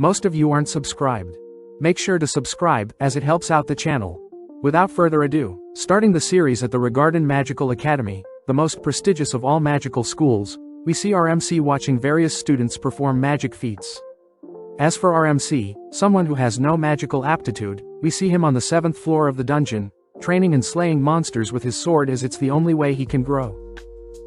Most of you aren't subscribed. Make sure to subscribe, as it helps out the channel. Without further ado, starting the series at the Regardin Magical Academy, the most prestigious of all magical schools, we see our MC watching various students perform magic feats. As for our MC, someone who has no magical aptitude, we see him on the 7th floor of the dungeon, training and slaying monsters with his sword as it's the only way he can grow.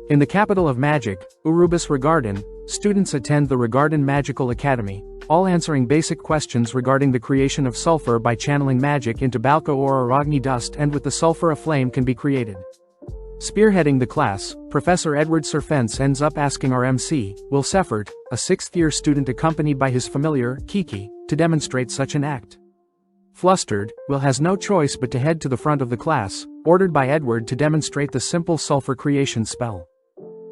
In the capital of magic, Urubis Regardin, students attend the Regardin Magical Academy, all answering basic questions regarding the creation of sulfur by channeling magic into Balka or Aragni dust, and with the sulfur a flame can be created. Spearheading the class, Professor Edward Serfence ends up asking our MC, Will Seffert, a 6th-year student accompanied by his familiar, Kiki, to demonstrate such an act. Flustered, Will has no choice but to head to the front of the class, ordered by Edward to demonstrate the simple sulfur creation spell.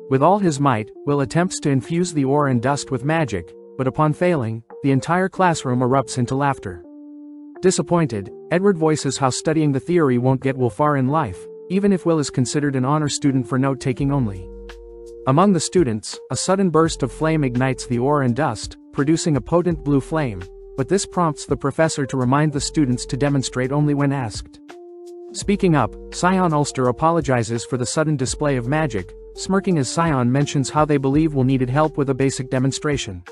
With all his might, Will attempts to infuse the ore and dust with magic, but upon failing, the entire classroom erupts into laughter. Disappointed, Edward voices how studying the theory won't get Will far in life, even if Will is considered an honor student for note-taking only. Among the students, a sudden burst of flame ignites the ore and dust, producing a potent blue flame, but this prompts the professor to remind the students to demonstrate only when asked. Speaking up, Scion Ulster apologizes for the sudden display of magic, smirking as Scion mentions how they believe Will needed help with a basic demonstration.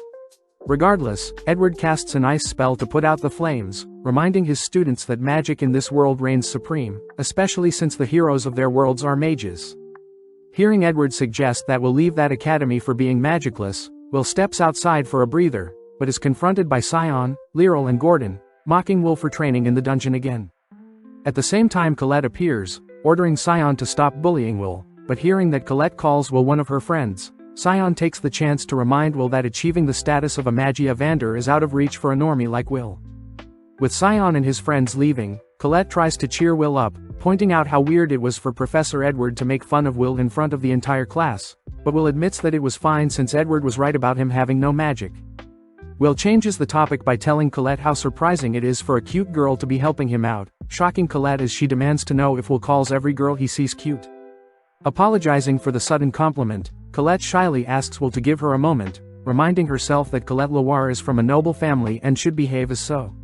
Regardless, Edward casts an ice spell to put out the flames, reminding his students that magic in this world reigns supreme, especially since the heroes of their worlds are mages. Hearing Edward suggest that Will leave that academy for being magicless, Will steps outside for a breather, but is confronted by Scion, Lyral and Gordon, mocking Will for training in the dungeon again. At the same time Colette appears, ordering Scion to stop bullying Will, but hearing that Colette calls Will one of her friends, Scion takes the chance to remind Will that achieving the status of a Magia Vander is out of reach for a normie like Will. With Scion and his friends leaving, Colette tries to cheer Will up, pointing out how weird it was for Professor Edward to make fun of Will in front of the entire class, but Will admits that it was fine since Edward was right about him having no magic. Will changes the topic by telling Colette how surprising it is for a cute girl to be helping him out, shocking Colette as she demands to know if Will calls every girl he sees cute. Apologizing for the sudden compliment, Colette shyly asks Will to give her a moment, reminding herself that Colette Loire is from a noble family and should behave as so.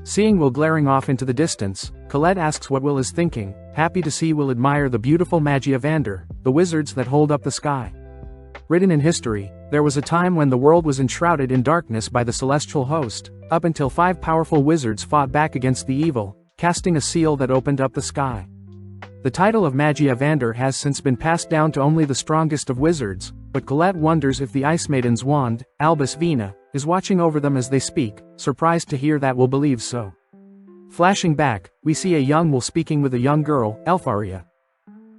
Seeing Will glaring off into the distance, Colette asks what Will is thinking, happy to see Will admire the beautiful Magia Vander, the wizards that hold up the sky. Written in history, there was a time when the world was enshrouded in darkness by the celestial host, up until 5 powerful wizards fought back against the evil, casting a seal that opened up the sky. The title of Magia Vander has since been passed down to only the strongest of wizards, but Colette wonders if the Ice Maiden's wand, Albus Vina, is watching over them as they speak, surprised to hear that Will believes so. Flashing back, we see a young Will speaking with a young girl, Elfaria.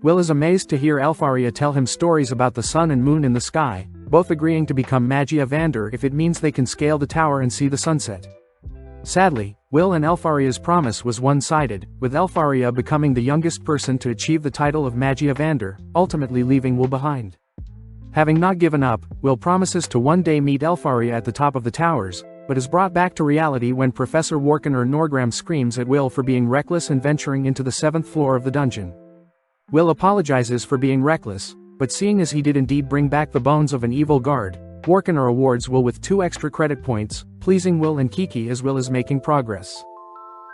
Will is amazed to hear Elfaria tell him stories about the sun and moon in the sky, both agreeing to become Magia Vander if it means they can scale the tower and see the sunset. Sadly, Will and Elfaria's promise was one-sided, with Elfaria becoming the youngest person to achieve the title of Magia Vander, ultimately leaving Will behind. Having not given up, Will promises to one day meet Elfaria at the top of the towers, but is brought back to reality when Professor Warkener Norgram screams at Will for being reckless and venturing into the 7th floor of the dungeon. Will apologizes for being reckless, but seeing as he did indeed bring back the bones of an evil guard, Warkener awards Will with 2 extra credit points, pleasing Will and Kiki as Will is making progress.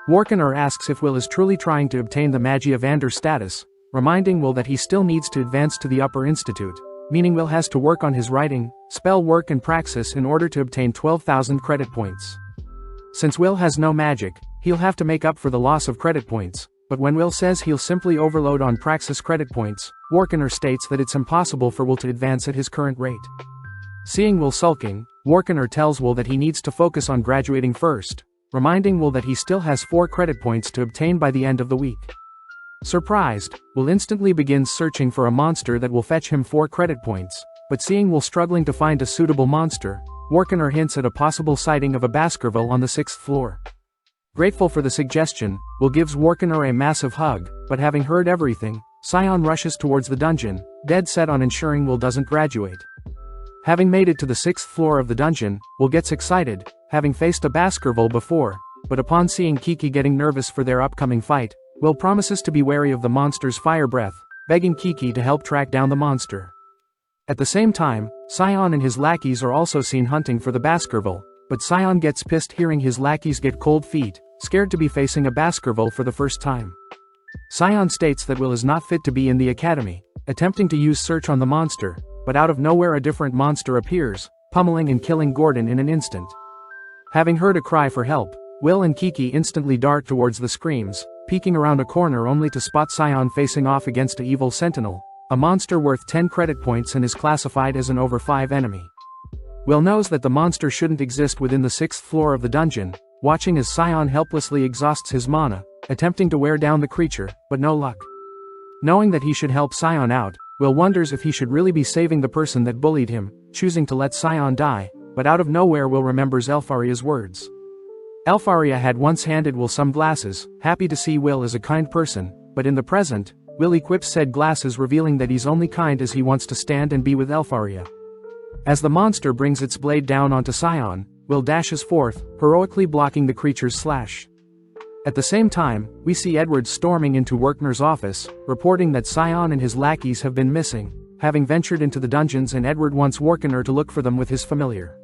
Warkener asks if Will is truly trying to obtain the Magia Vander status, reminding Will that he still needs to advance to the upper institute, meaning Will has to work on his writing, spell work and praxis in order to obtain 12,000 credit points. Since Will has no magic, he'll have to make up for the loss of credit points, but when Will says he'll simply overload on praxis credit points, Warkener states that it's impossible for Will to advance at his current rate. Seeing Will sulking, Warkener tells Will that he needs to focus on graduating first, reminding Will that he still has 4 credit points to obtain by the end of the week. Surprised, Will instantly begins searching for a monster that will fetch him 4 credit points, but seeing Will struggling to find a suitable monster, Warkener hints at a possible sighting of a Baskerville on the 6th floor. Grateful for the suggestion, Will gives Warkener a massive hug, but having heard everything, Scion rushes towards the dungeon, dead set on ensuring Will doesn't graduate. Having made it to the 6th floor of the dungeon, Will gets excited, having faced a Baskerville before, but upon seeing Kiki getting nervous for their upcoming fight, Will promises to be wary of the monster's fire breath, begging Kiki to help track down the monster. At the same time, Scion and his lackeys are also seen hunting for the Baskerville, but Scion gets pissed hearing his lackeys get cold feet, scared to be facing a Baskerville for the first time. Scion states that Will is not fit to be in the academy, attempting to use search on the monster, but out of nowhere a different monster appears, pummeling and killing Gordon in an instant. Having heard a cry for help, Will and Kiki instantly dart towards the screams, peeking around a corner only to spot Scion facing off against a evil sentinel, a monster worth 10 credit points and is classified as an over 5 enemy. Will knows that the monster shouldn't exist within the 6th floor of the dungeon, watching as Scion helplessly exhausts his mana, attempting to wear down the creature, but no luck. Knowing that he should help Scion out, Will wonders if he should really be saving the person that bullied him, choosing to let Scion die, but out of nowhere Will remembers Elfaria's words. Elfaria had once handed Will some glasses, happy to see Will as a kind person, but in the present, Will equips said glasses revealing that he's only kind as he wants to stand and be with Elfaria. As the monster brings its blade down onto Scion, Will dashes forth, heroically blocking the creature's slash. At the same time, we see Edward storming into Werkner's office, reporting that Scion and his lackeys have been missing, having ventured into the dungeons, and Edward wants Werkner to look for them with his familiar.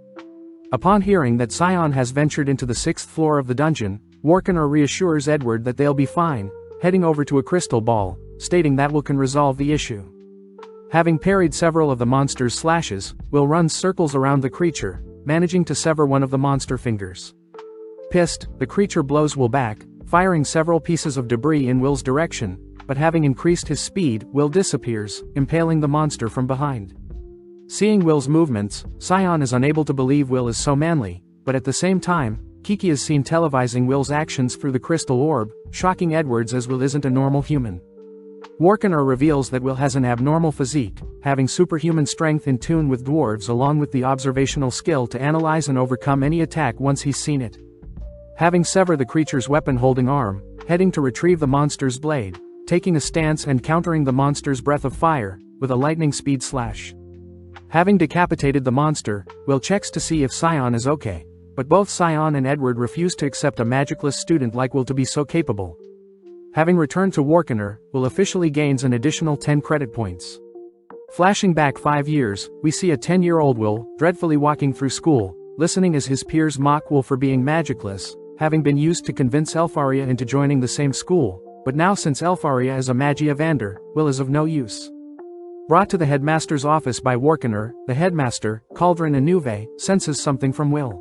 Upon hearing that Scion has ventured into the 6th floor of the dungeon, Werkner reassures Edward that they'll be fine, heading over to a crystal ball, stating that Will can resolve the issue. Having parried several of the monster's slashes, Will runs circles around the creature, managing to sever one of the monster fingers. Pissed, the creature blows Will back, firing several pieces of debris in Will's direction, but having increased his speed, Will disappears, impaling the monster from behind. Seeing Will's movements, Scion is unable to believe Will is so manly, but at the same time, Kiki is seen televising Will's actions through the crystal orb, shocking Edwards as Will isn't a normal human. Werkner reveals that Will has an abnormal physique, having superhuman strength in tune with dwarves along with the observational skill to analyze and overcome any attack once he's seen it. Having severed the creature's weapon-holding arm, heading to retrieve the monster's blade, taking a stance and countering the monster's breath of fire, with a lightning speed slash. Having decapitated the monster, Will checks to see if Scion is okay, but both Scion and Edward refuse to accept a magicless student like Will to be so capable. Having returned to Werkner, Will officially gains an additional 10 credit points. Flashing back 5 years, we see a 10-year-old Will, dreadfully walking through school, listening as his peers mock Will for being magicless, having been used to convince Elfaria into joining the same school, but now since Elfaria is a Magia Vander, Will is of no use. Brought to the headmaster's office by Werkner, the headmaster, Cauldron Anuve, senses something from Will.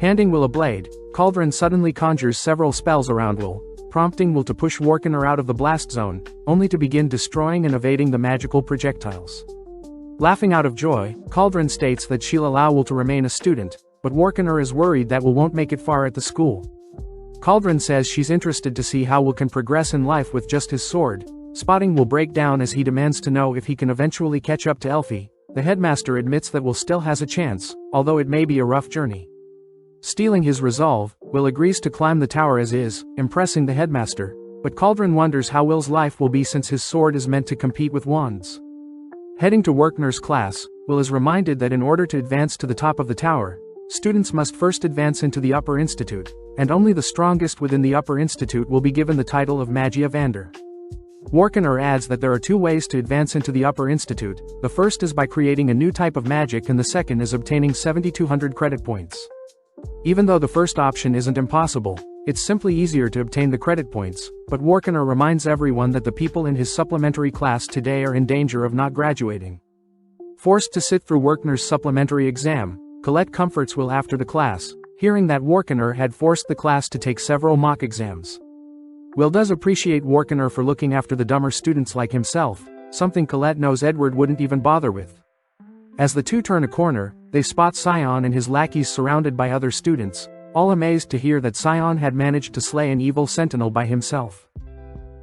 Handing Will a blade, Cauldron suddenly conjures several spells around Will, prompting Will to push Werkner out of the blast zone, only to begin destroying and evading the magical projectiles. Laughing out of joy, Cauldron states that she'll allow Will to remain a student, but Werkner is worried that Will won't make it far at the school. Cauldron says she's interested to see how Will can progress in life with just his sword, spotting Will break down as he demands to know if he can eventually catch up to Elfie. The headmaster admits that Will still has a chance, although it may be a rough journey. Stealing his resolve, Will agrees to climb the tower as is, impressing the headmaster, but Cauldron wonders how Will's life will be since his sword is meant to compete with wands. Heading to Werkner's class, Will is reminded that in order to advance to the top of the tower, students must first advance into the Upper Institute, and only the strongest within the Upper Institute will be given the title of Magia Vander. Werkner adds that there are 2 ways to advance into the Upper Institute. The first is by creating a new type of magic and the second is obtaining 7,200 credit points. Even though the first option isn't impossible, it's simply easier to obtain the credit points, but Werkner reminds everyone that the people in his supplementary class today are in danger of not graduating. Forced to sit through Werkner's supplementary exam, Colette comforts Will after the class, hearing that Werkner had forced the class to take several mock exams. Will does appreciate Werkner for looking after the dumber students like himself, something Colette knows Edward wouldn't even bother with. As the two turn a corner, they spot Scion and his lackeys surrounded by other students, all amazed to hear that Scion had managed to slay an evil sentinel by himself.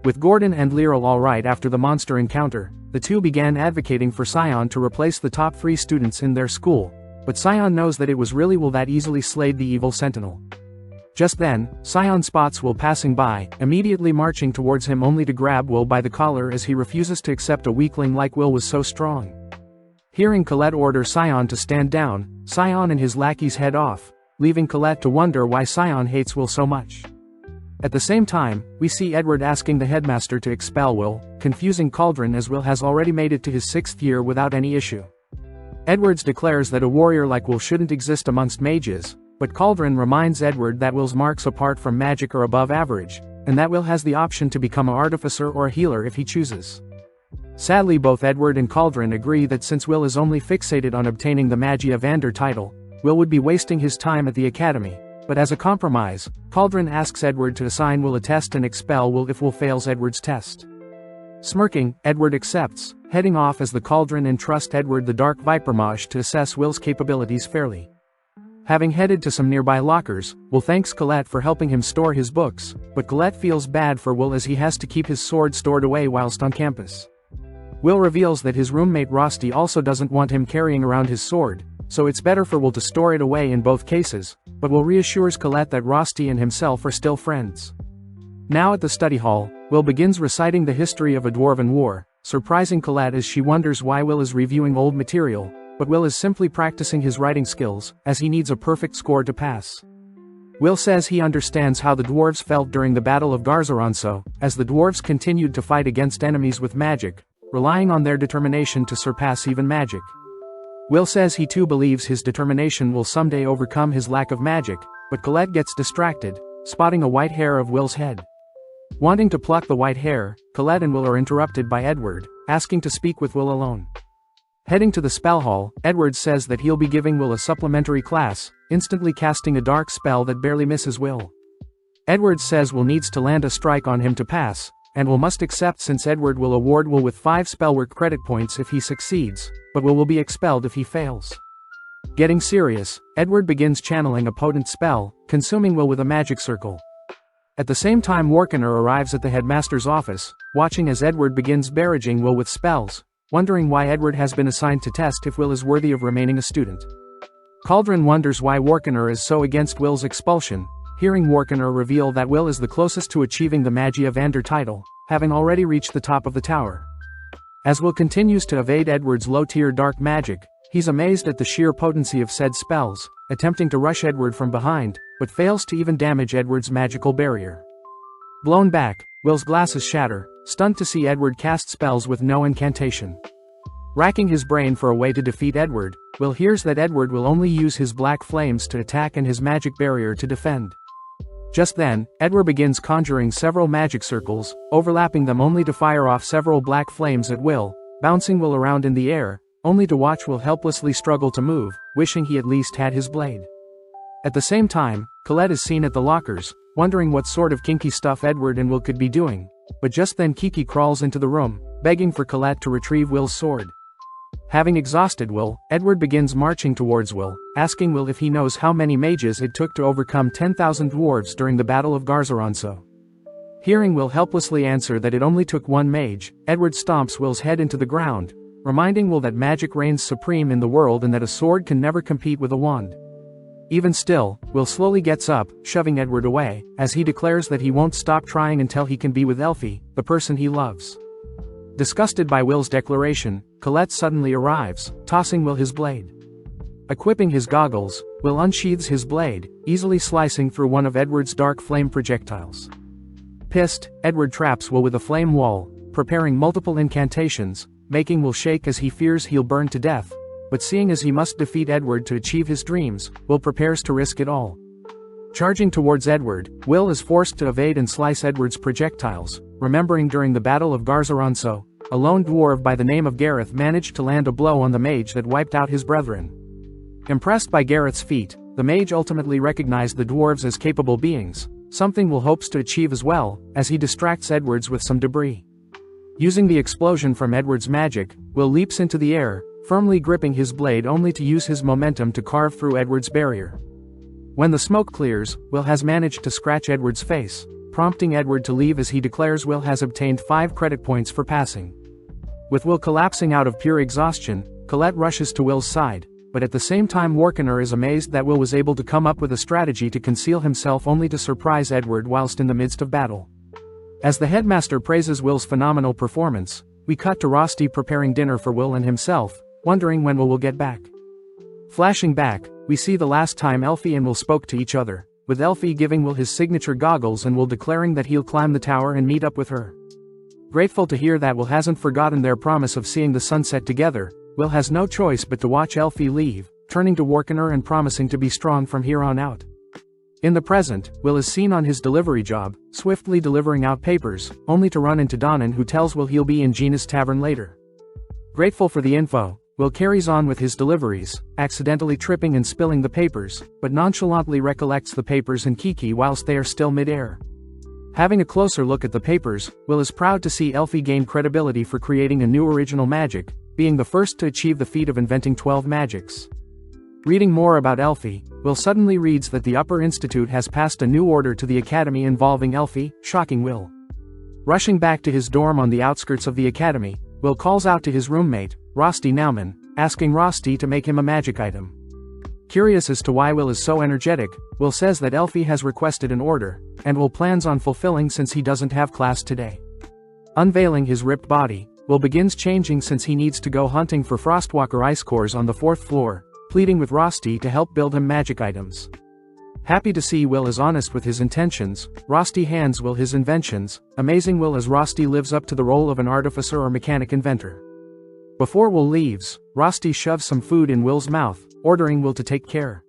With Gordon and Lyral alright after the monster encounter, the two began advocating for Scion to replace the top 3 students in their school, but Scion knows that it was really Will that easily slayed the evil sentinel. Just then, Scion spots Will passing by, immediately marching towards him only to grab Will by the collar as he refuses to accept a weakling like Will was so strong. Hearing Colette order Scion to stand down, Scion and his lackeys head off, leaving Colette to wonder why Scion hates Will so much. At the same time, we see Edward asking the headmaster to expel Will, confusing Cauldron as Will has already made it to his 6th year without any issue. Edwards declares that a warrior like Will shouldn't exist amongst mages, but Cauldron reminds Edward that Will's marks apart from magic are above average, and that Will has the option to become an artificer or a healer if he chooses. Sadly, both Edward and Cauldron agree that since Will is only fixated on obtaining the Magie Evander title, Will would be wasting his time at the academy, but as a compromise, Cauldron asks Edward to assign Will a test and expel Will if Will fails Edward's test. Smirking, Edward accepts, heading off as the Cauldron entrusts Edward the Dark Viper Mage to assess Will's capabilities fairly. Having headed to some nearby lockers, Will thanks Colette for helping him store his books, but Colette feels bad for Will as he has to keep his sword stored away whilst on campus. Will reveals that his roommate Rosti also doesn't want him carrying around his sword, so it's better for Will to store it away in both cases, but Will reassures Colette that Rosti and himself are still friends. Now at the study hall, Will begins reciting the history of a Dwarven war, surprising Colette as she wonders why Will is reviewing old material, but Will is simply practicing his writing skills, as he needs a perfect score to pass. Will says he understands how the dwarves felt during the Battle of Garzaronso, as the dwarves continued to fight against enemies with magic, relying on their determination to surpass even magic. Will says he too believes his determination will someday overcome his lack of magic, but Colette gets distracted, spotting a white hair of Will's head. Wanting to pluck the white hair, Colette and Will are interrupted by Edward, asking to speak with Will alone. Heading to the spell hall, Edward says that he'll be giving Will a supplementary class, instantly casting a dark spell that barely misses Will. Edward says Will needs to land a strike on him to pass, and Will must accept since Edward will award Will with 5 spellwork credit points if he succeeds, but Will be expelled if he fails. Getting serious, Edward begins channeling a potent spell, consuming Will with a magic circle. At the same time, Warkener arrives at the headmaster's office, watching as Edward begins barraging Will with spells, wondering why Edward has been assigned to test if Will is worthy of remaining a student. Cauldron wonders why Warkener is so against Will's expulsion, hearing Warkener reveal that Will is the closest to achieving the Magie Evander title, having already reached the top of the tower. As Will continues to evade Edward's low-tier dark magic, he's amazed at the sheer potency of said spells, attempting to rush Edward from behind, but fails to even damage Edward's magical barrier. Blown back, Will's glasses shatter, stunned to see Edward cast spells with no incantation. Racking his brain for a way to defeat Edward, Will hears that Edward will only use his black flames to attack and his magic barrier to defend. Just then, Edward begins conjuring several magic circles, overlapping them only to fire off several black flames at Will, bouncing Will around in the air, only to watch Will helplessly struggle to move, wishing he at least had his blade. At the same time, Colette is seen at the lockers, wondering what sort of kinky stuff Edward and Will could be doing, but just then Kiki crawls into the room, begging for Colette to retrieve Will's sword. Having exhausted Will, Edward begins marching towards Will, asking Will if he knows how many mages it took to overcome 10,000 dwarves during the Battle of Garzaronso. Hearing Will helplessly answer that it only took one mage, Edward stomps Will's head into the ground, reminding Will that magic reigns supreme in the world and that a sword can never compete with a wand. Even still, Will slowly gets up, shoving Edward away, as he declares that he won't stop trying until he can be with Elfie, the person he loves. Disgusted by Will's declaration, Colette suddenly arrives, tossing Will his blade. Equipping his goggles, Will unsheathes his blade, easily slicing through one of Edward's dark flame projectiles. Pissed, Edward traps Will with a flame wall, preparing multiple incantations, making Will shake as he fears he'll burn to death, but seeing as he must defeat Edward to achieve his dreams, Will prepares to risk it all. Charging towards Edward, Will is forced to evade and slice Edward's projectiles, remembering during the Battle of Garzaronso, a lone dwarf by the name of Gareth managed to land a blow on the mage that wiped out his brethren. Impressed by Gareth's feat, the mage ultimately recognized the dwarves as capable beings, something Will hopes to achieve as well, as he distracts Edward's with some debris. Using the explosion from Edward's magic, Will leaps into the air, firmly gripping his blade only to use his momentum to carve through Edward's barrier. When the smoke clears, Will has managed to scratch Edward's face, prompting Edward to leave as he declares Will has obtained 5 credit points for passing. With Will collapsing out of pure exhaustion, Colette rushes to Will's side, but at the same time Warkener is amazed that Will was able to come up with a strategy to conceal himself only to surprise Edward whilst in the midst of battle. As the headmaster praises Will's phenomenal performance, we cut to Rosti preparing dinner for Will and himself, wondering when Will get back. Flashing back, we see the last time Elfie and Will spoke to each other, with Elfie giving Will his signature goggles and Will declaring that he'll climb the tower and meet up with her. Grateful to hear that Will hasn't forgotten their promise of seeing the sunset together, Will has no choice but to watch Elfie leave, turning to Warkener and promising to be strong from here on out. In the present, Will is seen on his delivery job, swiftly delivering out papers, only to run into Donnan, who tells Will he'll be in Gina's tavern later. Grateful for the info, Will carries on with his deliveries, accidentally tripping and spilling the papers, but nonchalantly recollects the papers and Kiki whilst they are still mid-air. Having a closer look at the papers, Will is proud to see Elfie gain credibility for creating a new original magic, being the first to achieve the feat of inventing 12 magics. Reading more about Elfie, Will suddenly reads that the Upper Institute has passed a new order to the Academy involving Elfie, shocking Will. Rushing back to his dorm on the outskirts of the Academy, Will calls out to his roommate, Rosti Nauman, asking Rosti to make him a magic item. Curious as to why Will is so energetic, Will says that Elfie has requested an order, and Will plans on fulfilling since he doesn't have class today. Unveiling his ripped body, Will begins changing since he needs to go hunting for Frostwalker ice cores on the 4th floor, pleading with Rosti to help build him magic items. Happy to see Will is honest with his intentions, Rosti hands Will his inventions, amazing Will as Rosti lives up to the role of an artificer or mechanic inventor. Before Will leaves, Rosti shoves some food in Will's mouth, ordering Will to take care.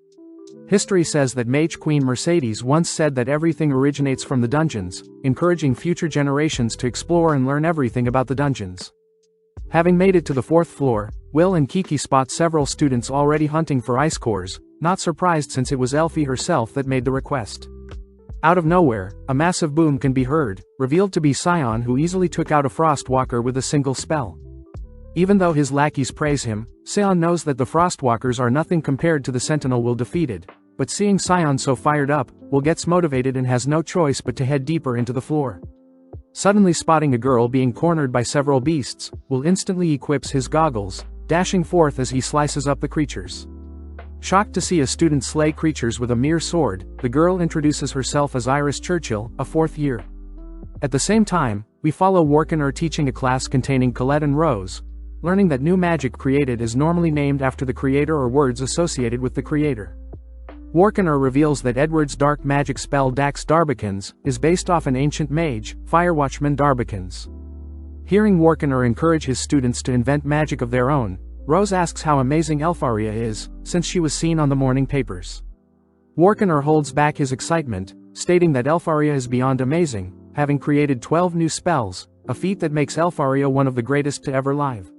History says that Mage Queen Mercedes once said that everything originates from the dungeons, encouraging future generations to explore and learn everything about the dungeons. Having made it to the 4th floor, Will and Kiki spot several students already hunting for ice cores, not surprised since it was Elfie herself that made the request. Out of nowhere, a massive boom can be heard, revealed to be Scion, who easily took out a Frostwalker with a single spell. Even though his lackeys praise him, Scion knows that the Frostwalkers are nothing compared to the Sentinel Will defeated, but seeing Scion so fired up, Will gets motivated and has no choice but to head deeper into the floor. Suddenly spotting a girl being cornered by several beasts, Will instantly equips his goggles, dashing forth as he slices up the creatures. Shocked to see a student slay creatures with a mere sword, the girl introduces herself as Iris Churchill, a 4th year. At the same time, we follow Warkener teaching a class containing Colette and Rose, learning that new magic created is normally named after the creator or words associated with the creator. Warkener reveals that Edward's dark magic spell Dax Darbicans is based off an ancient mage, Firewatchman Darbicans. Hearing Warkener encourage his students to invent magic of their own, Rose asks how amazing Elfaria is, since she was seen on the morning papers. Warkener holds back his excitement, stating that Elfaria is beyond amazing, having created 12 new spells, a feat that makes Elfaria one of the greatest to ever live.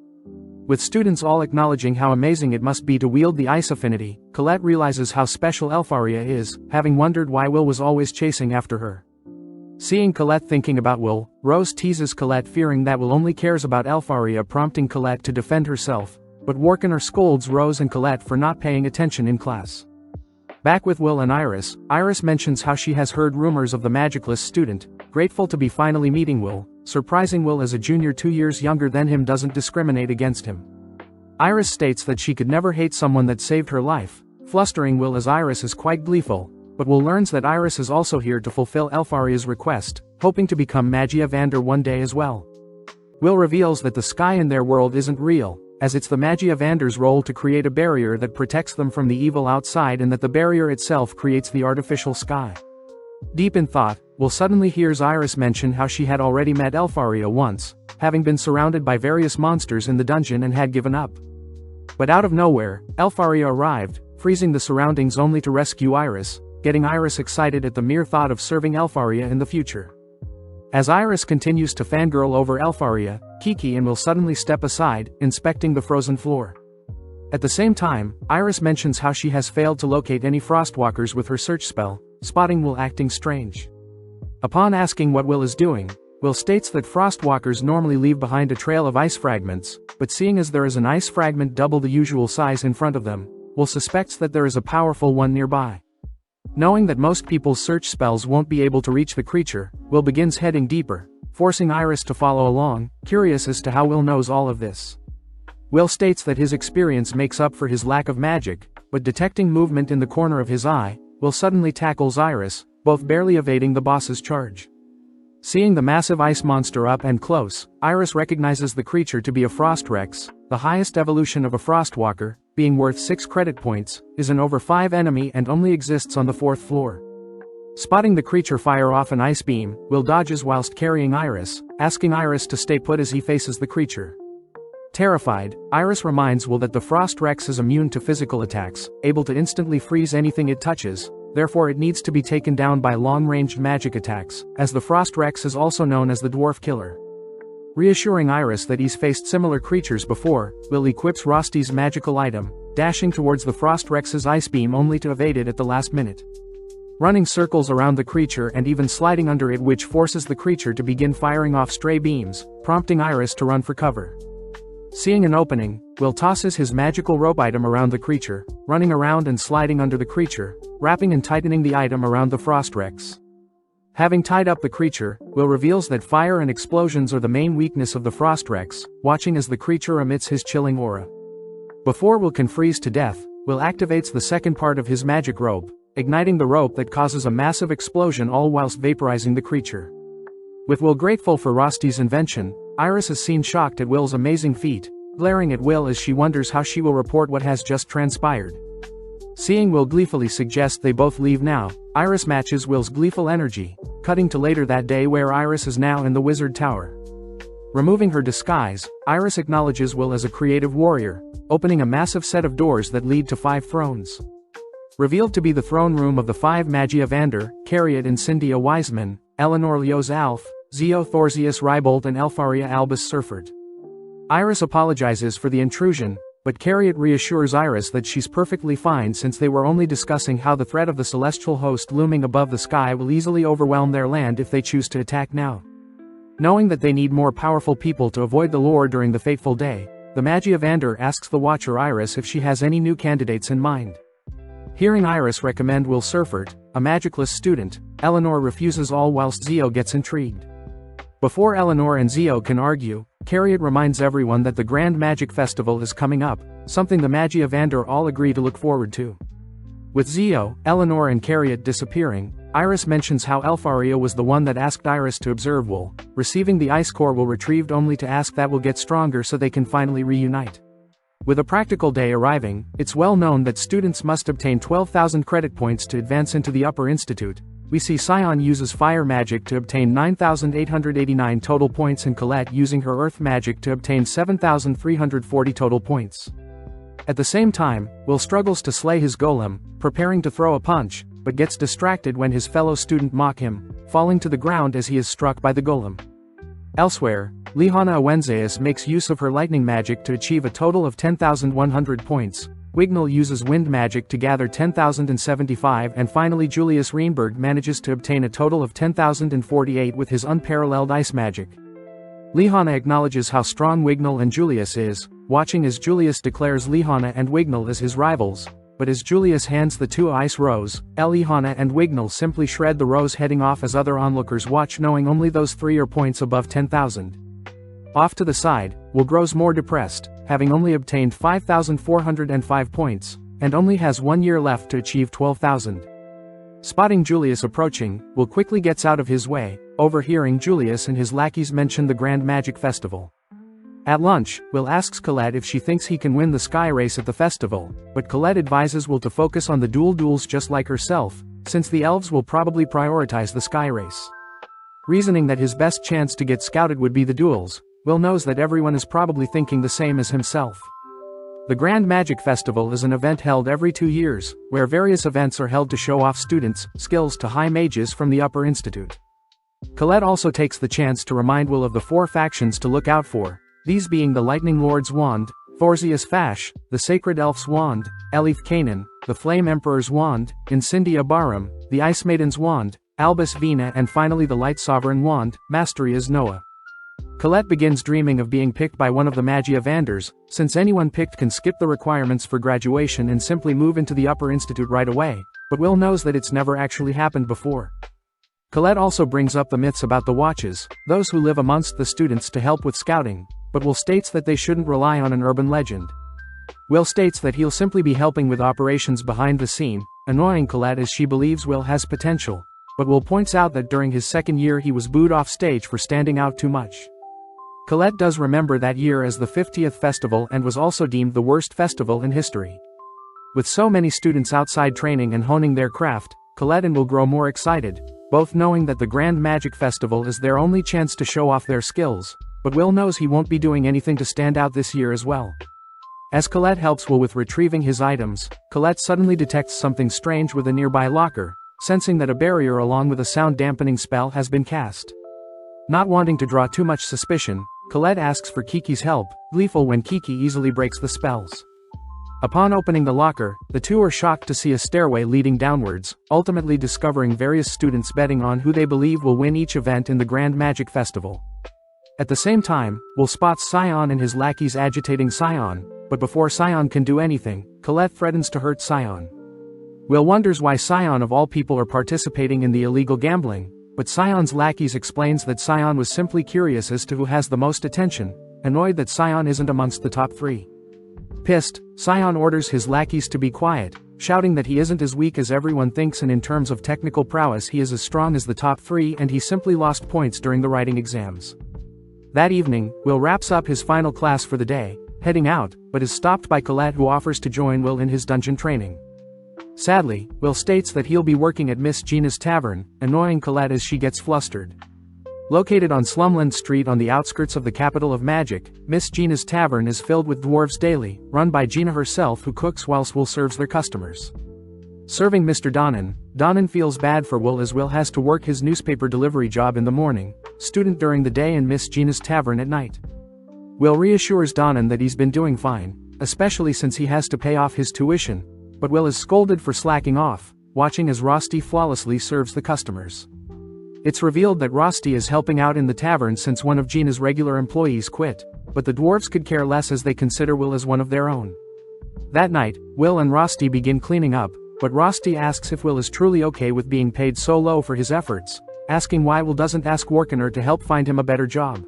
With students all acknowledging how amazing it must be to wield the ice affinity, Colette realizes how special Elfaria is, having wondered why Will was always chasing after her. Seeing Colette thinking about Will, Rose teases Colette, fearing that Will only cares about Elfaria, prompting Colette to defend herself, but Warkener scolds Rose and Colette for not paying attention in class. Back with Will and Iris, Iris mentions how she has heard rumors of the Magicless student, grateful to be finally meeting Will, surprising Will as a junior 2 years younger than him doesn't discriminate against him. Iris states that she could never hate someone that saved her life, flustering Will as Iris is quite gleeful, but Will learns that Iris is also here to fulfill Elfaria's request, hoping to become Magia Vander one day as well. Will reveals that the sky in their world isn't real, as it's the Magia Vander's role to create a barrier that protects them from the evil outside, and that the barrier itself creates the artificial sky. Deep in thought, Will suddenly hears Iris mention how she had already met Elfaria once, having been surrounded by various monsters in the dungeon and had given up. But out of nowhere, Elfaria arrived, freezing the surroundings only to rescue Iris, getting Iris excited at the mere thought of serving Elfaria in the future. As Iris continues to fangirl over Elfaria, Kiki and Will suddenly step aside, inspecting the frozen floor. At the same time, Iris mentions how she has failed to locate any Frostwalkers with her search spell, spotting Will acting strange. Upon asking what Will is doing, Will states that Frostwalkers normally leave behind a trail of ice fragments, but seeing as there is an ice fragment double the usual size in front of them, Will suspects that there is a powerful one nearby. Knowing that most people's search spells won't be able to reach the creature, Will begins heading deeper, forcing Iris to follow along, curious as to how Will knows all of this. Will states that his experience makes up for his lack of magic, but detecting movement in the corner of his eye, Will suddenly tackles Iris, both barely evading the boss's charge. Seeing the massive ice monster up and close, Iris recognizes the creature to be a Frostrex, the highest evolution of a Frostwalker, being worth 6 credit points, is an over 5 enemy and only exists on the 4th floor. Spotting the creature fire off an ice beam, Will dodges whilst carrying Iris, asking Iris to stay put as he faces the creature. Terrified, Iris reminds Will that the Frost Rex is immune to physical attacks, able to instantly freeze anything it touches, therefore it needs to be taken down by long-ranged magic attacks, as the Frost Rex is also known as the Dwarf Killer. Reassuring Iris that he's faced similar creatures before, Will equips Rosty's magical item, dashing towards the Frost Rex's ice beam only to evade it at the last minute. Running circles around the creature and even sliding under it, which forces the creature to begin firing off stray beams, prompting Iris to run for cover. Seeing an opening, Will tosses his magical rope item around the creature, running around and sliding under the creature, wrapping and tightening the item around the Frost Rex. Having tied up the creature, Will reveals that fire and explosions are the main weakness of the Frost Rex, watching as the creature emits his chilling aura. Before Will can freeze to death, Will activates the second part of his magic rope, igniting the rope that causes a massive explosion all whilst vaporizing the creature. With Will grateful for Rosty's invention, Iris is seen shocked at Will's amazing feat, glaring at Will as she wonders how she will report what has just transpired. Seeing Will gleefully suggest they both leave now, Iris matches Will's gleeful energy, cutting to later that day where Iris is now in the Wizard Tower. Removing her disguise, Iris acknowledges Will as a creative warrior, opening a massive set of doors that lead to 5 thrones. Revealed to be the throne room of the 5 Magia Vander, Cariot and Cyndia Wiseman, Eleanor Leos Alf, Zio Thorsius Rybolt and Elfaria Albus Surfert. Iris apologizes for the intrusion, but Cariot reassures Iris that she's perfectly fine since they were only discussing how the threat of the celestial host looming above the sky will easily overwhelm their land if they choose to attack now. Knowing that they need more powerful people to avoid the lure during the fateful day, the Magia Vander asks the Watcher Iris if she has any new candidates in mind. Hearing Iris recommend Will Surfert, a magicless student, Eleanor refuses all whilst Zio gets intrigued. Before Eleanor and Zio can argue, Cariot reminds everyone that the Grand Magic Festival is coming up, something the Magia Vander all agree to look forward to. With Zio, Eleanor and Cariot disappearing, Iris mentions how Elfaria was the one that asked Iris to observe Will, receiving the ice core Will retrieved only to ask that Will get stronger so they can finally reunite. With a practical day arriving, it's well known that students must obtain 12,000 credit points to advance into the Upper Institute. We see Scion uses fire magic to obtain 9,889 total points and Colette using her earth magic to obtain 7,340 total points. At the same time, Will struggles to slay his golem, preparing to throw a punch, but gets distracted when his fellow student mock him, falling to the ground as he is struck by the golem. Elsewhere, Lihana Awenzeus makes use of her lightning magic to achieve a total of 10,100 points. Wignall uses wind magic to gather 10,075 and finally Julius Reinberg manages to obtain a total of 10,048 with his unparalleled ice magic. Lihana acknowledges how strong Wignall and Julius is, watching as Julius declares Lihana and Wignall as his rivals, but as Julius hands the 2 ice rows, Lihana and Wignall simply shred the rows heading off as other onlookers watch knowing only those 3 are points above 10,000. Off to the side, Will grows more depressed, having only obtained 5,405 points, and only has 1 year left to achieve 12,000. Spotting Julius approaching, Will quickly gets out of his way, overhearing Julius and his lackeys mention the Grand Magic Festival. At lunch, Will asks Colette if she thinks he can win the sky race at the festival, but Colette advises Will to focus on the duels just like herself, since the elves will probably prioritize the sky race. Reasoning that his best chance to get scouted would be the duels, Will knows that everyone is probably thinking the same as himself. The Grand Magic Festival is an event held every 2 years, where various events are held to show off students' skills to high mages from the Upper Institute. Colette also takes the chance to remind Will of the 4 factions to look out for, these being the Lightning Lord's Wand, Thorsius Fash, the Sacred Elf's Wand, Elith Kanan, the Flame Emperor's Wand, Incendia Barum, the Ice Maiden's Wand, Albus Vina and finally the Light Sovereign Wand, Masteria's Noah. Colette begins dreaming of being picked by one of the Magia Vanders, since anyone picked can skip the requirements for graduation and simply move into the Upper Institute right away, but Will knows that it's never actually happened before. Colette also brings up the myths about the Watches, those who live amongst the students to help with scouting, but Will states that they shouldn't rely on an urban legend. Will states that he'll simply be helping with operations behind the scene, annoying Colette as she believes Will has potential, but Will points out that during his second year he was booed off stage for standing out too much. Colette does remember that year as the 50th festival and was also deemed the worst festival in history. With so many students outside training and honing their craft, Colette and Will grow more excited, both knowing that the Grand Magic Festival is their only chance to show off their skills, but Will knows he won't be doing anything to stand out this year as well. As Colette helps Will with retrieving his items, Colette suddenly detects something strange with a nearby locker, sensing that a barrier along with a sound-dampening spell has been cast. Not wanting to draw too much suspicion, Colette asks for Kiki's help, gleeful when Kiki easily breaks the spells. Upon opening the locker, the two are shocked to see a stairway leading downwards, ultimately discovering various students betting on who they believe will win each event in the Grand Magic Festival. At the same time, Will spots Scion and his lackeys agitating Scion, but before Scion can do anything, Colette threatens to hurt Scion. Will wonders why Scion of all people are participating in the illegal gambling, but Scion's lackeys explains that Scion was simply curious as to who has the most attention, annoyed that Scion isn't amongst the top 3. Pissed, Scion orders his lackeys to be quiet, shouting that he isn't as weak as everyone thinks and in terms of technical prowess he is as strong as the top 3 and he simply lost points during the writing exams. That evening, Will wraps up his final class for the day, heading out, but is stopped by Colette who offers to join Will in his dungeon training. Sadly, Will states that he'll be working at Miss Gina's tavern, annoying Colette as she gets flustered. Located on Slumland Street on the outskirts of the capital of magic, Miss Gina's tavern is filled with dwarves daily, run by Gina herself who cooks whilst Will serves their customers. Serving Mr. Donnan feels bad for Will as Will has to work his newspaper delivery job in the morning, student during the day and Miss Gina's tavern at night. Will reassures Donnan that he's been doing fine, especially since he has to pay off his tuition, but Will is scolded for slacking off, watching as Rosti flawlessly serves the customers. It's revealed that Rosti is helping out in the tavern since one of Gina's regular employees quit, but the dwarves could care less as they consider Will as one of their own. That night, Will and Rosti begin cleaning up, but Rosti asks if Will is truly okay with being paid so low for his efforts, asking why Will doesn't ask Warkener to help find him a better job.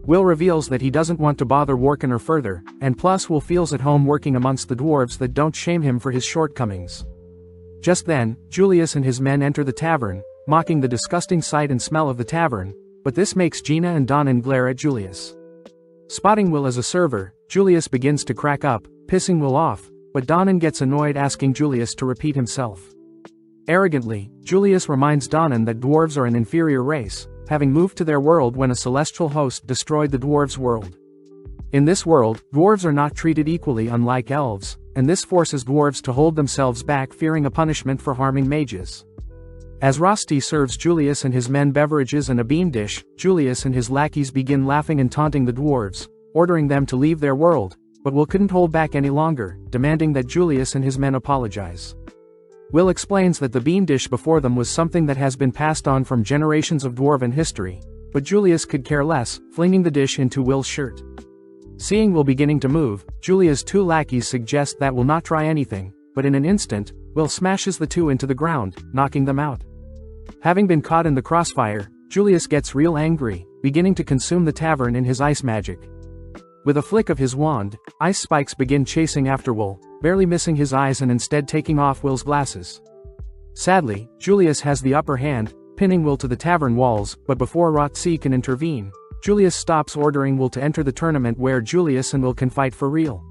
Will reveals that he doesn't want to bother Warkener further, and plus Will feels at home working amongst the dwarves that don't shame him for his shortcomings. Just then, Julius and his men enter the tavern, mocking the disgusting sight and smell of the tavern, but this makes Gina and Donnan glare at Julius. Spotting Will as a server, Julius begins to crack up, pissing Will off, but Donnan gets annoyed asking Julius to repeat himself. Arrogantly, Julius reminds Donnan that dwarves are an inferior race, having moved to their world when a celestial host destroyed the dwarves' world. In this world, dwarves are not treated equally unlike elves, and this forces dwarves to hold themselves back fearing a punishment for harming mages. As Rosti serves Julius and his men beverages and a bean dish, Julius and his lackeys begin laughing and taunting the dwarves, ordering them to leave their world, but Will couldn't hold back any longer, demanding that Julius and his men apologize. Will explains that the bean dish before them was something that has been passed on from generations of dwarven history, but Julius could care less, flinging the dish into Will's shirt. Seeing Will beginning to move, Julia's 2 lackeys suggest that Will not try anything, but in an instant, Will smashes the 2 into the ground, knocking them out. Having been caught in the crossfire, Julius gets real angry, beginning to consume the tavern in his ice magic. With a flick of his wand, ice spikes begin chasing after Will, barely missing his eyes and instead taking off Will's glasses. Sadly, Julius has the upper hand, pinning Will to the tavern walls, but before Rotzi can intervene, Julius stops ordering Will to enter the tournament where Julius and Will can fight for real.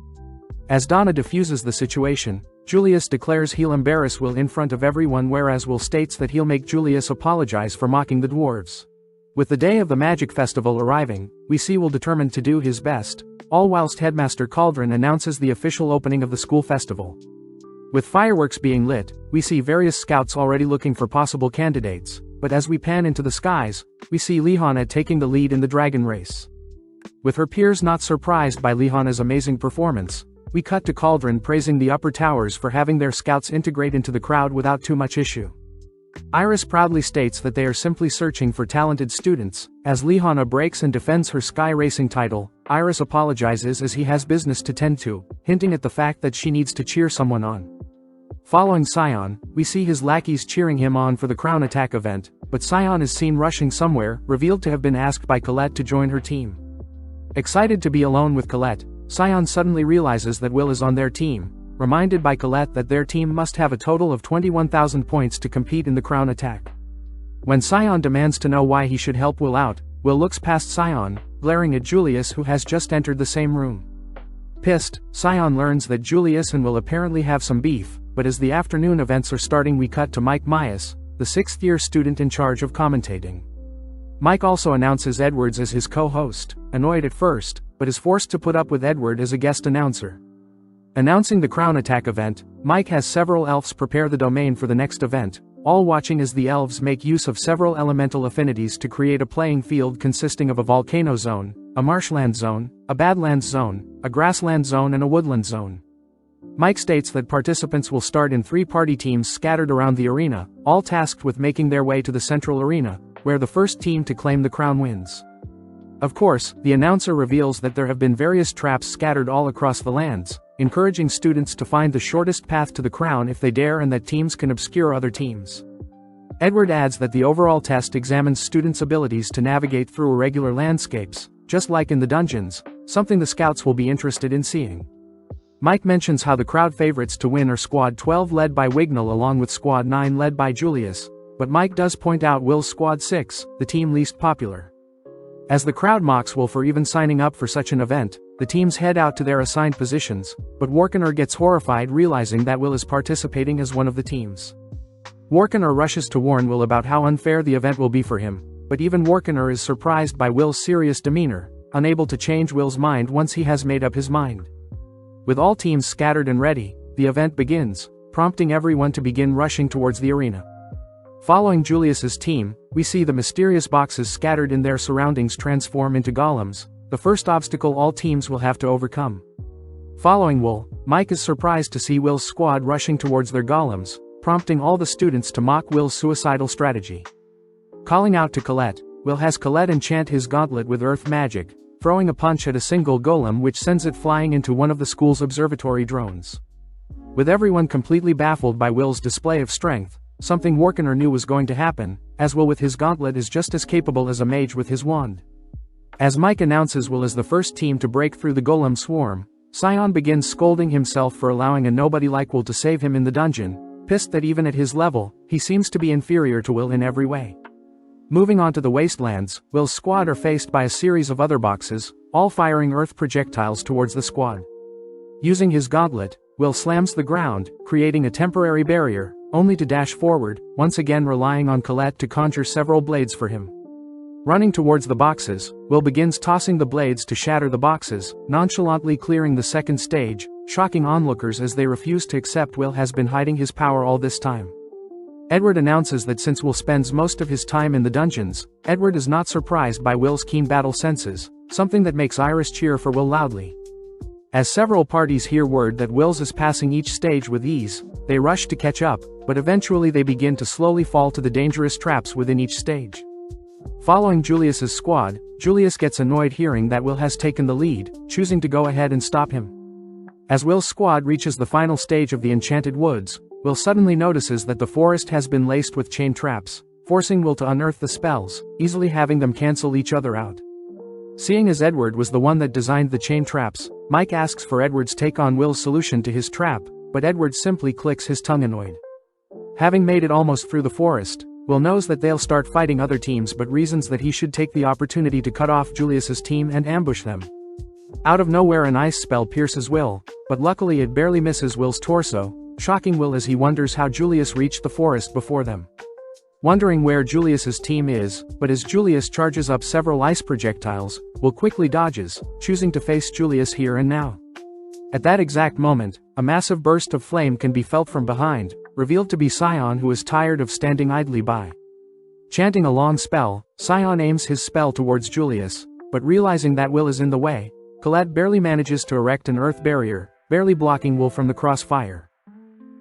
As Donna diffuses the situation, Julius declares he'll embarrass Will in front of everyone whereas Will states that he'll make Julius apologize for mocking the dwarves. With the day of the Magic Festival arriving, we see Will determined to do his best, all whilst Headmaster Cauldron announces the official opening of the school festival. With fireworks being lit, we see various scouts already looking for possible candidates, but as we pan into the skies, we see Lihana taking the lead in the dragon race. With her peers not surprised by Lihana's amazing performance, we cut to Cauldron praising the upper towers for having their scouts integrate into the crowd without too much issue. Iris proudly states that they are simply searching for talented students. As Lihana breaks and defends her sky racing title, Iris apologizes as he has business to tend to, hinting at the fact that she needs to cheer someone on. Following Scion, we see his lackeys cheering him on for the Crown Attack event, but Scion is seen rushing somewhere, revealed to have been asked by Colette to join her team. Excited to be alone with Colette, Scion suddenly realizes that Will is on their team, reminded by Colette that their team must have a total of 21,000 points to compete in the Crown Attack. When Scion demands to know why he should help Will out, Will looks past Scion, glaring at Julius who has just entered the same room. Pissed, Scion learns that Julius and Will apparently have some beef, but as the afternoon events are starting we cut to Mike Myas, the 6th-year student in charge of commentating. Mike also announces Edwards as his co-host, annoyed at first, but is forced to put up with Edward as a guest announcer. Announcing the Crown Attack event, Mike has several elves prepare the domain for the next event, all watching as the elves make use of several elemental affinities to create a playing field consisting of a volcano zone, a marshland zone, a badlands zone, a grassland zone and a woodland zone. Mike states that participants will start in 3 party teams scattered around the arena, all tasked with making their way to the central arena, where the first team to claim the crown wins. Of course, the announcer reveals that there have been various traps scattered all across the lands, encouraging students to find the shortest path to the crown if they dare, and that teams can obscure other teams. Edward adds that the overall test examines students' abilities to navigate through irregular landscapes, just like in the dungeons, something the scouts will be interested in seeing. Mike mentions how the crowd favorites to win are Squad 12 led by Wignall along with Squad 9 led by Julius, but Mike does point out Will's Squad 6, the team least popular. As the crowd mocks Will for even signing up for such an event, the teams head out to their assigned positions, but Warkener gets horrified realizing that Will is participating as one of the teams. Warkener rushes to warn Will about how unfair the event will be for him, but even Warkener is surprised by Will's serious demeanor, unable to change Will's mind once he has made up his mind. With all teams scattered and ready, the event begins, prompting everyone to begin rushing towards the arena. Following Julius's team, we see the mysterious boxes scattered in their surroundings transform into golems, the first obstacle all teams will have to overcome. Following Will, Mike is surprised to see Will's squad rushing towards their golems, prompting all the students to mock Will's suicidal strategy. Calling out to Colette, Will has Colette enchant his gauntlet with earth magic, throwing a punch at a single golem which sends it flying into one of the school's observatory drones. With everyone completely baffled by Will's display of strength, something Warkener knew was going to happen, as Will with his gauntlet is just as capable as a mage with his wand. As Mike announces Will as the first team to break through the golem swarm, Scion begins scolding himself for allowing a nobody like Will to save him in the dungeon, pissed that even at his level, he seems to be inferior to Will in every way. Moving on to the wastelands, Will's squad are faced by a series of other boxes, all firing earth projectiles towards the squad. Using his gauntlet, Will slams the ground, creating a temporary barrier, only to dash forward, once again relying on Colette to conjure several blades for him. Running towards the boxes, Will begins tossing the blades to shatter the boxes, nonchalantly clearing the second stage, shocking onlookers as they refuse to accept Will has been hiding his power all this time. Edward announces that since Will spends most of his time in the dungeons, Edward is not surprised by Will's keen battle senses, something that makes Iris cheer for Will loudly. As several parties hear word that Will's is passing each stage with ease, they rush to catch up, but eventually they begin to slowly fall to the dangerous traps within each stage. Following Julius's squad, Julius gets annoyed hearing that Will has taken the lead, choosing to go ahead and stop him. As Will's squad reaches the final stage of the Enchanted Woods, Will suddenly notices that the forest has been laced with chain traps, forcing Will to unearth the spells, easily having them cancel each other out. Seeing as Edward was the one that designed the chain traps, Mike asks for Edward's take on Will's solution to his trap, but Edward simply clicks his tongue annoyed. Having made it almost through the forest, Will knows that they'll start fighting other teams but reasons that he should take the opportunity to cut off Julius's team and ambush them. Out of nowhere an ice spell pierces Will, but luckily it barely misses Will's torso, shocking Will as he wonders how Julius reached the forest before them. Wondering where Julius's team is, but as Julius charges up several ice projectiles, Will quickly dodges, choosing to face Julius here and now. At that exact moment, a massive burst of flame can be felt from behind, revealed to be Scion, who is tired of standing idly by. Chanting a long spell, Scion aims his spell towards Julius, but realizing that Will is in the way, Colette barely manages to erect an earth barrier, barely blocking Will from the crossfire.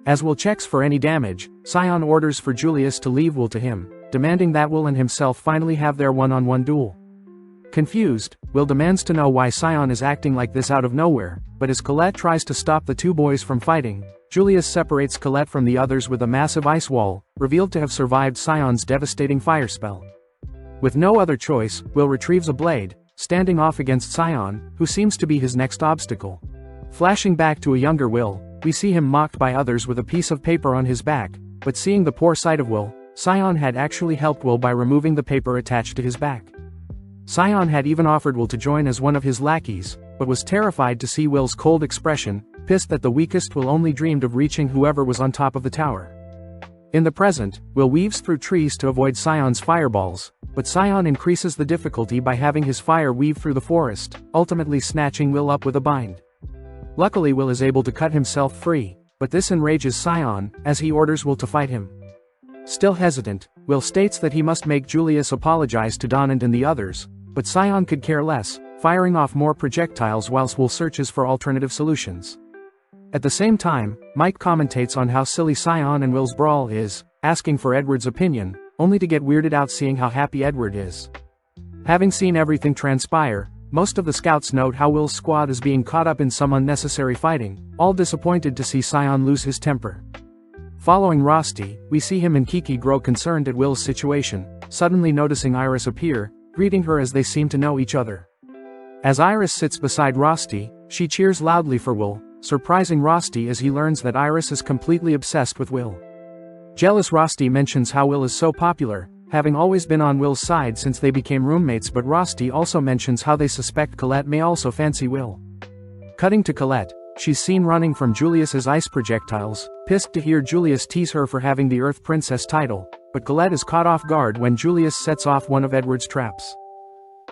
As Will checks for any damage, Scion orders for Julius to leave Will to him, demanding that Will and himself finally have their one-on-one duel. Confused, Will demands to know why Scion is acting like this out of nowhere, but as Colette tries to stop the two boys from fighting, Julius separates Colette from the others with a massive ice wall, revealed to have survived Scion's devastating fire spell. With no other choice, Will retrieves a blade, standing off against Scion, who seems to be his next obstacle. Flashing back to a younger Will, we see him mocked by others with a piece of paper on his back, but seeing the poor sight of Will, Scion had actually helped Will by removing the paper attached to his back. Scion had even offered Will to join as one of his lackeys, but was terrified to see Will's cold expression, pissed that the weakest Will only dreamed of reaching whoever was on top of the tower. In the present, Will weaves through trees to avoid Sion's fireballs, but Sion increases the difficulty by having his fire weave through the forest, ultimately snatching Will up with a bind. Luckily Will is able to cut himself free, but this enrages Sion, as he orders Will to fight him. Still hesitant, Will states that he must make Julius apologize to Donald and the others, but Sion could care less, firing off more projectiles whilst Will searches for alternative solutions. At the same time, Mike commentates on how silly Sion and Will's brawl is, asking for Edward's opinion, only to get weirded out seeing how happy Edward is. Having seen everything transpire, most of the scouts note how Will's squad is being caught up in some unnecessary fighting, all disappointed to see Sion lose his temper. Following Rosti, we see him and Kiki grow concerned at Will's situation, suddenly noticing Iris appear, greeting her as they seem to know each other. As Iris sits beside Rosti, she cheers loudly for Will, surprising Rosti as he learns that Iris is completely obsessed with Will. Jealous Rosti mentions how Will is so popular, having always been on Will's side since they became roommates, but Rosti also mentions how they suspect Colette may also fancy Will. Cutting to Colette, she's seen running from Julius's ice projectiles, pissed to hear Julius tease her for having the Earth Princess title, but Colette is caught off guard when Julius sets off one of Edward's traps.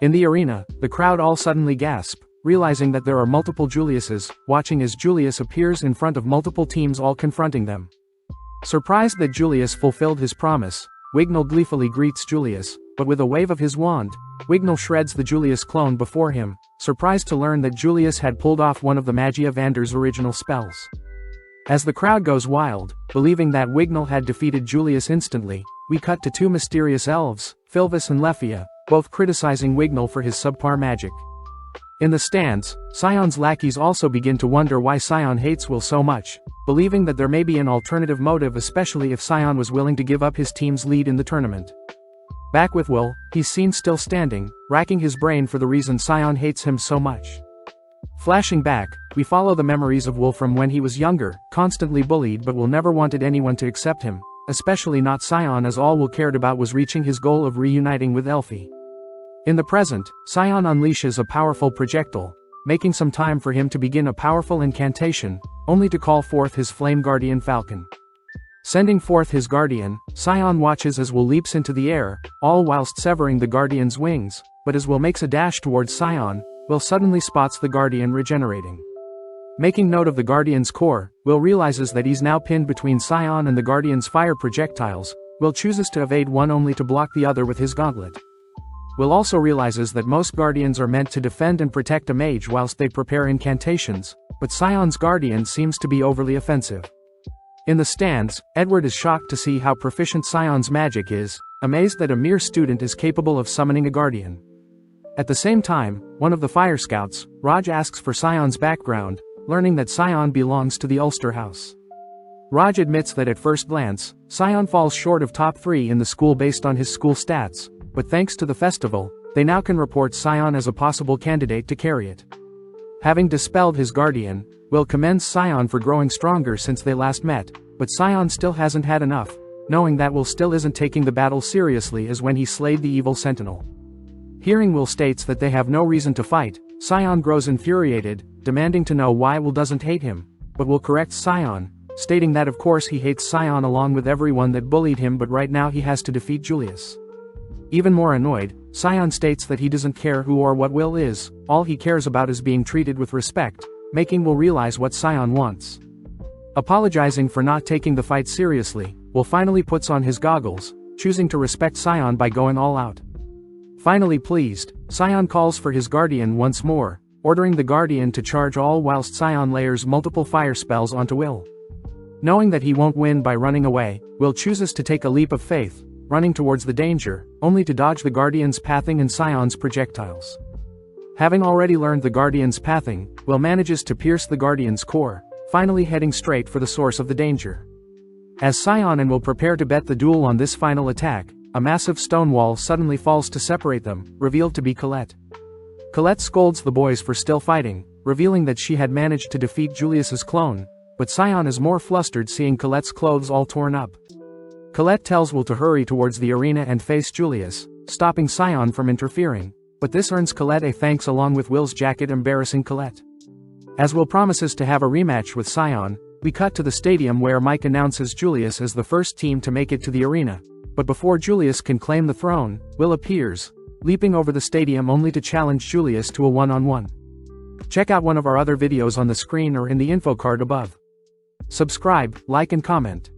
In the arena, the crowd all suddenly gasp, realizing that there are multiple Juliuses, watching as Julius appears in front of multiple teams all confronting them. Surprised that Julius fulfilled his promise, Wignall gleefully greets Julius, but with a wave of his wand, Wignall shreds the Julius clone before him, surprised to learn that Julius had pulled off one of the Magia Vander's original spells. As the crowd goes wild, believing that Wignall had defeated Julius instantly, we cut to two mysterious elves, Filvis and Lefia, both criticizing Wignall for his subpar magic. In the stands, Sion's lackeys also begin to wonder why Sion hates Will so much, believing that there may be an alternative motive, especially if Sion was willing to give up his team's lead in the tournament. Back with Will, he's seen still standing, racking his brain for the reason Sion hates him so much. Flashing back, we follow the memories of Will from when he was younger, constantly bullied but Will never wanted anyone to accept him, especially not Sion, as all Will cared about was reaching his goal of reuniting with Elfie. In the present, Sion unleashes a powerful projectile, making some time for him to begin a powerful incantation, only to call forth his Flame Guardian Falcon. Sending forth his guardian, Sion watches as Will leaps into the air, all whilst severing the guardian's wings, but as Will makes a dash towards Sion, Will suddenly spots the guardian regenerating. Making note of the guardian's core, Will realizes that he's now pinned between Sion and the guardian's fire projectiles. Will chooses to evade one only to block the other with his gauntlet. Will also realizes that most guardians are meant to defend and protect a mage whilst they prepare incantations, but Sion's guardian seems to be overly offensive. In the stands, Edward is shocked to see how proficient Sion's magic is, amazed that a mere student is capable of summoning a guardian. At the same time, one of the fire scouts, Raj, asks for Sion's background, learning that Sion belongs to the Ulster house. Raj admits that at first glance, Sion falls short of top 3 in the school based on his school stats, but thanks to the festival, they now can report Sion as a possible candidate to carry it. Having dispelled his guardian, Will commends Sion for growing stronger since they last met, but Sion still hasn't had enough, knowing that Will still isn't taking the battle seriously as when he slayed the evil sentinel. Hearing Will states that they have no reason to fight, Sion grows infuriated, demanding to know why Will doesn't hate him, but Will corrects Sion, stating that of course he hates Sion along with everyone that bullied him, but right now he has to defeat Julius. Even more annoyed, Sion states that he doesn't care who or what Will is, all he cares about is being treated with respect, making Will realize what Sion wants. Apologizing for not taking the fight seriously, Will finally puts on his goggles, choosing to respect Sion by going all out. Finally pleased, Sion calls for his guardian once more, ordering the guardian to charge all whilst Sion layers multiple fire spells onto Will. Knowing that he won't win by running away, Will chooses to take a leap of faith, running towards the danger, only to dodge the guardian's pathing and Sion's projectiles. Having already learned the guardian's pathing, Will manages to pierce the guardian's core, finally heading straight for the source of the danger. As Sion and Will prepare to bet the duel on this final attack, a massive stone wall suddenly falls to separate them, revealed to be Colette. Colette scolds the boys for still fighting, revealing that she had managed to defeat Julius's clone, but Sion is more flustered seeing Colette's clothes all torn up. Colette tells Will to hurry towards the arena and face Julius, stopping Sion from interfering, but this earns Colette a thanks along with Will's jacket, embarrassing Colette. As Will promises to have a rematch with Sion, We cut to the stadium where Mike announces Julius as the first team to make it to the arena. But before Julius can claim the throne, Will appears, leaping over the stadium only to challenge Julius to a one-on-one. Check out one of our other videos on the screen or in the info card above. Subscribe, like and comment.